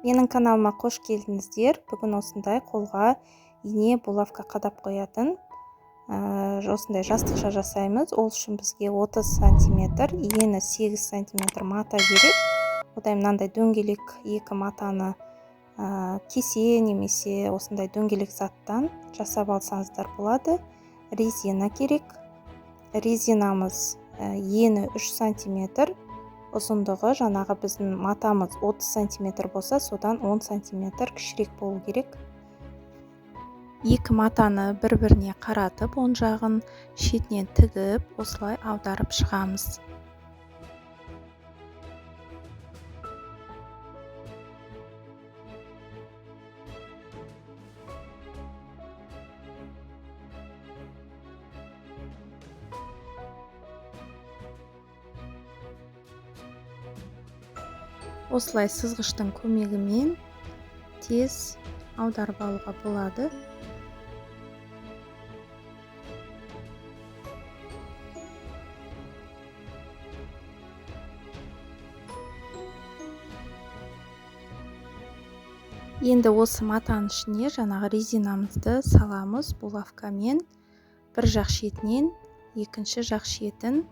Менің каналыма қош келдіңіздер. Бүгін осындай қолға ине булавка қадап қоятын осындай жастықша жасаймыз. Ол үшін бізге 30 сантиметр, ені 8 сантиметр мата керек. Одан мынандай дөңгелек екі матаны кесе немесе осындай дөңгелек заттан жасап алсаңыздар болады. Резина керек. Резинамыз ені 3 сантиметр. Ұзындығы жаңағы біздің матамыз 30 сантиметр болса, содан 10 сантиметр кішірек болу керек. Екі матаны бір-біріне қаратып, оң жағын шетінен тігіп, осылай аударып шығамыз. Осылай сызғыштың көмегімен тез аударып алуға болады. Енді осы матаның ішіне жаңағы резинамызды саламыз булавкамен. Бір жақ шетінен екінші жақ шетін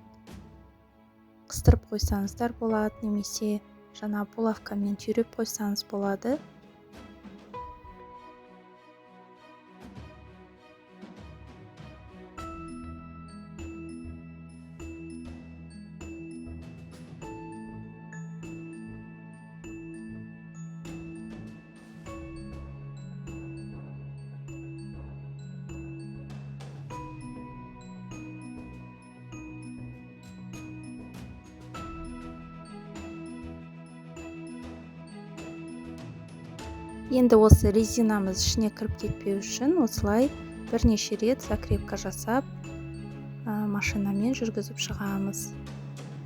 қыстырып қойсаңыздар болады, немесе жаңа булавкамен түйреп қойсаңыз болады. Енді осы резинамыз ішіне кіріп кетпеу үшін осылай бірнеше рет закрепка жасап, машинамен жүргізіп шығамыз.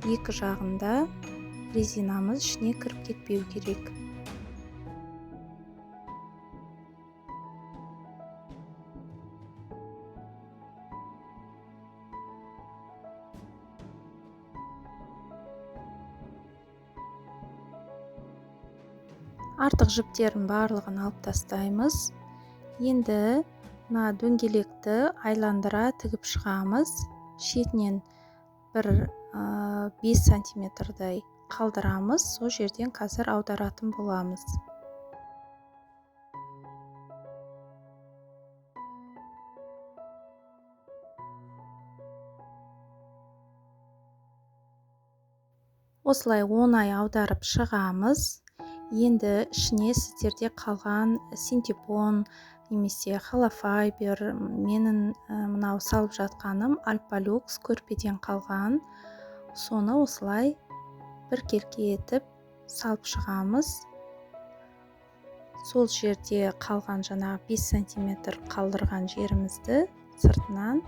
Екі жағында резинамыз ішіне кіріп кетпеу керек. Артық жіптерін барлығын алып тастаймыз. Енді мына дөңгелекті айландыра тігіп шығамыз. Шетінен бір 5 сантиметрдай қалдырамыз. Сол жерден қазір аударатын боламыз. Осылай оңай аударып шығамыз. Енді ішіне сіздерде қалған синтепон немесе холофайбер, менің мынау салып жатқаным альпалюкс көрпеден қалған. Соны осылай біркелкі етіп салып шығамыз. Сол жерде қалған жаңағы 5 сантиметр қалдырған жерімізді сыртынан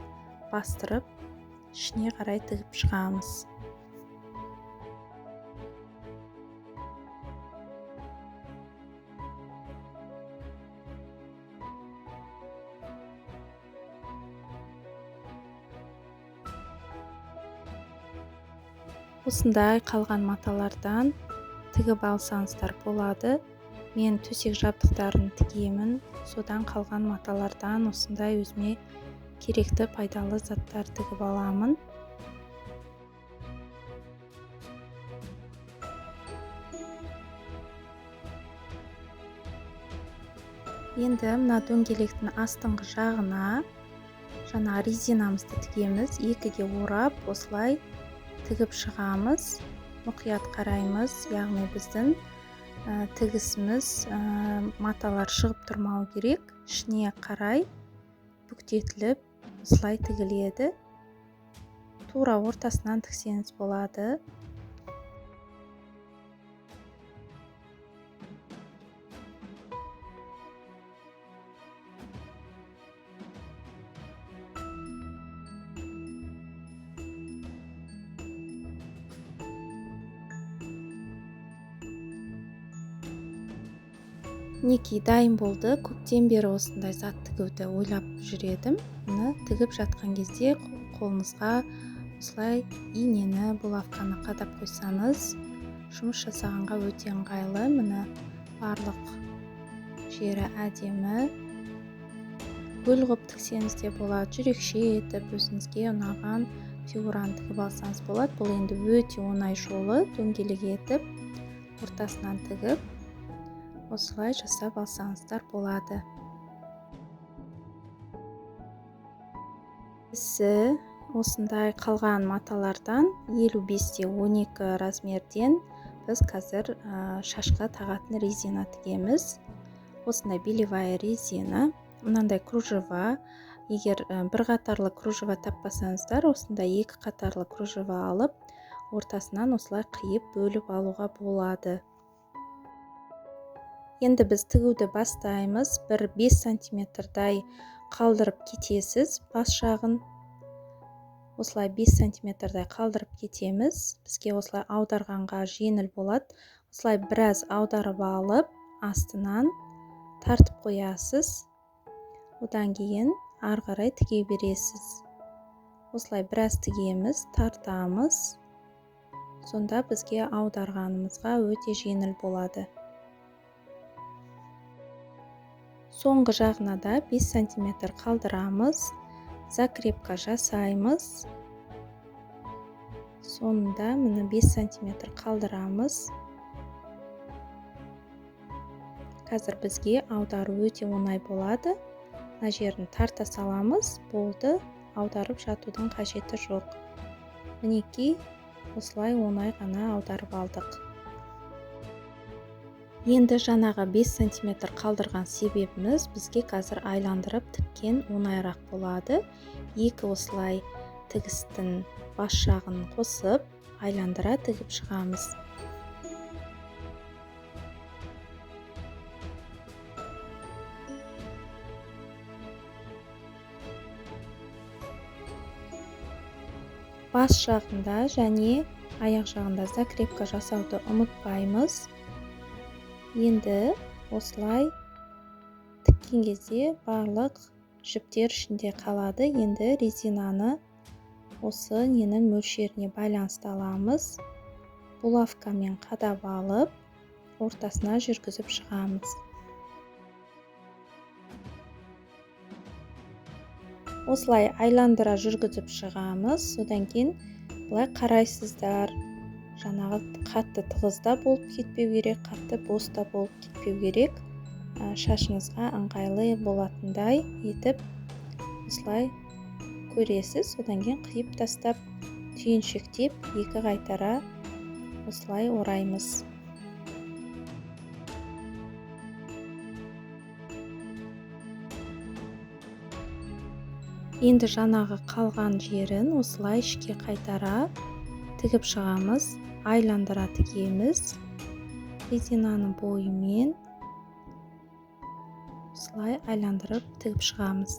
бастырып, ішіне қарай тігіп шығамыз. Осындай қалған маталардан тігіп алсаңыздар болады. Мен төсек жабдықтарын тігемін. Содан қалған маталардан осындай өзіме керекті пайдалы заттар тігіп аламын. Енді мына дөңгелектің астыңғы жағына жаңа резинамызды тігеміз. Екіге орап, осылай тігіп шығамыз. Мұқият қараймыз, яғни біздің тігісіміз маталар шығып тұрмау керек. Ішіне қарай бүктетіліп, осылай тігіледі. Тура ортасынан тіксеңіз болады. Мінекей дайын болды. Көптен бері осындай зат тігуді ойлап жүредім. Мұны тігіп жатқан кезде қолыңызға осылай инені, булавканы қадап қойсаңыз, жұмыс жасағанға өте ыңғайлы. Міне барлық жері әдемі. Гүл қылып тіксеңіз де болады, жүрекше етіп өзіңізге ұнаған фигураны тігіп алсаңыз болады. Бұл енді өте оңай жолы. Дөңгелек етіп ортасынан тігіп осылай жасап алсаңыздар болады. Ісі осындай қалған маталардан 55-те 12 размерден біз қазір шашқа тағатын резина тігеміз. Осындай белевая резина, мынандай кружева. Егер бір қатарлы кружева таппасаңыздар, осындай 2 қатарлы кружева алып, ортасынан осылай қиып бөліп алуға болады. Енді біз тігуді бастаймыз. Бір 5 сантиметрдай қалдырып кетесіз бас жағын. Осылай 5 сантиметрдай қалдырып кетеміз. Бізге осылай аударғанға жеңіл болады. Осылай біраз аударып алып, астынан тартып қоясыз. Одан кейін ары қарай тіге бересіз. Осылай біраз тігеміз, тартамыз. Сонда бізге аударғанымызға өте жеңіл болады. Соңғы жағына да 5 сантиметр қалдырамыз. Закрепка жасаймыз. Соңында міне 5 сантиметр қалдырамыз. Қазір бізге аудару өте оңай болады. Мына жерін тарта саламыз, болды, аударып жатудың қажеті жоқ. Мінекей, осылай оңай ғана аударып алдық. Енді жаңағы 5 сантиметр қалдырған себебіміз бізге қазір айландырып тіккен оңайырақ болады. Екі осылай тігістің бас жағын қосып, айландыра тігіп шығамыз. Бас жағында және аяқ жағында закрепка жасауды ұмытпаймыз. Енді осылай тіккен кезде барлық жіптер ішінде қалады. Енді резинаны осы ненің мөлшеріне байланысты аламыз. Булавкамен қадап алып, ортасына жүргізіп шығамыз. Осылай айландыра жүргізіп шығамыз. Содан кейін бұлай қарайсыздар. Жаңағы қатты тығызда болып кетпеу керек, қатты боста болып кетпеу керек. Шашыңызға ыңғайлы болатындай етіп осылай көресіз. Содан кейін қиып тастап, түйіншектеп, екі қайтара осылай ораймыз. Енді жаңағы қалған жерін осылай ішке қайтара тігіп шығамыз. Айландыра тігеміз. Резинаның бойымен осылай айландырып тігіп шығамыз.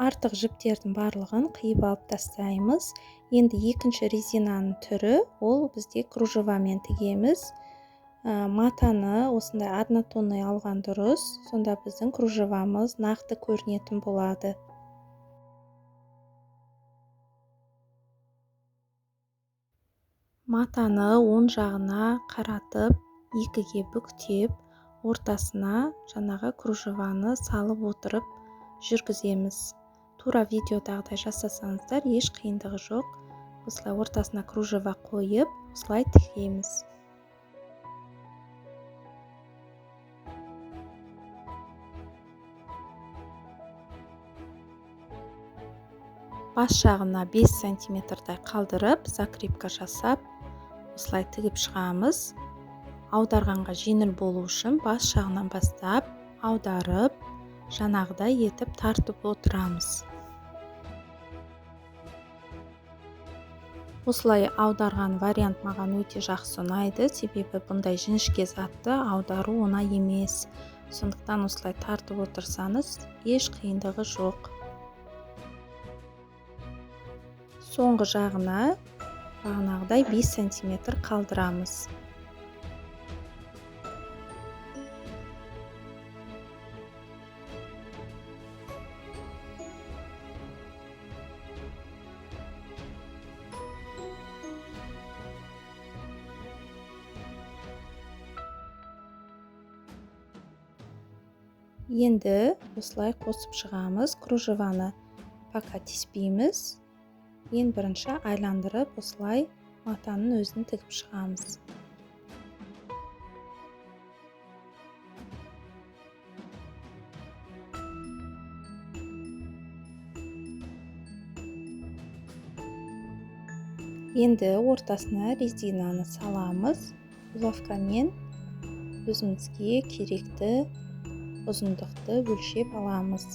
Артық жіптердің барлығын қиып алып тастаймыз. Енді екінші резинаның түрі, ол бізде кружевамен тігеміз. Матаны осындай однотонный алған дұрыс. Сонда біздің кружевамыз нақты көрінетін болады. Матаны оң жағына қаратып, екіге бүктеп, ортасына жаңағы кружеваны салып отырып жүргіземіз. Тура видеодағыдай жасасаңыздар, еш қиындығы жоқ. Осылай ортасына кружева қойып, осылай тігеміз. Бас жағына 5 сантиметрдай қалдырып, закрепка жасап, осылай тігіп шығамыз. Аударғанға жеңіл болу үшін бас жағынан бастап, аударып, жаңағыдай етіп тартып отырамыз. Осылай аударған вариант маған өте жақсы ұнайды, себебі бұндай жіңішке затты аудару оңай емес. Сондықтан осылай тартып отырсаңыз, еш қиындығы жоқ. Соңғы жағына бағанағыдай 5 сантиметр қалдырамыз. Енді осылай қосып шығамыз. Кружеваны пока тиіспейміз. Ең бірінші айландырып осылай матаның өзін тігіп шығамыз. Енді ортасына резинаны саламыз. Булавкамен өзімізге керекті ұзындықты өлшеп аламыз.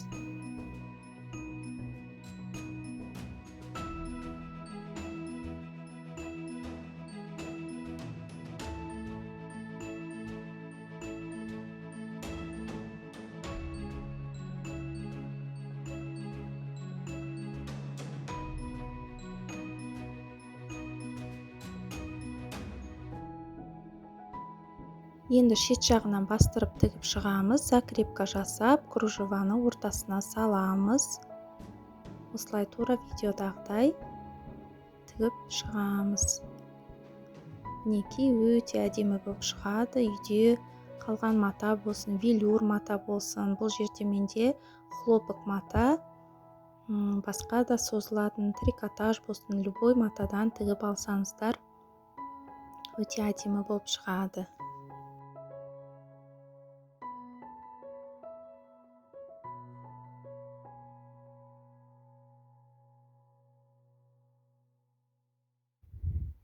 Енді шет жағынан бастырып тігіп шығамыз. Закрепка жасап, кружеваны ортасына саламыз. Осылай тура видеодағыдай тігіп шығамыз. Мінекей өте әдемі болып шығады. Үйде қалған мата болсын, велюр мата болсын. Бұл жерде менде хлопок мата, басқа да созылатын трикотаж болсын, любой матадан тігіп алсаңыздар, өте әдемі болып шығады.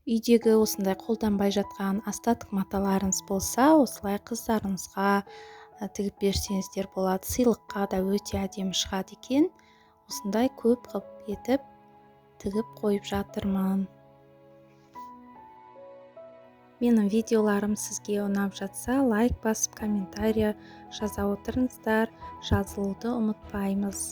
Үйдегі осындай қолданбай жатқан остаток маталарыңыз болса, осылай қыздарыңызға тігіп берсеңіздер болады. Сыйлыққа да өте әдемі шығады екен. Осындай көп қылып етіп тігіп қойып жатырмын. Менің видеоларым сізге ұнап жатса, лайк басып, комментария жаза отырыңыздар. Жазылуды ұмытпаймыз.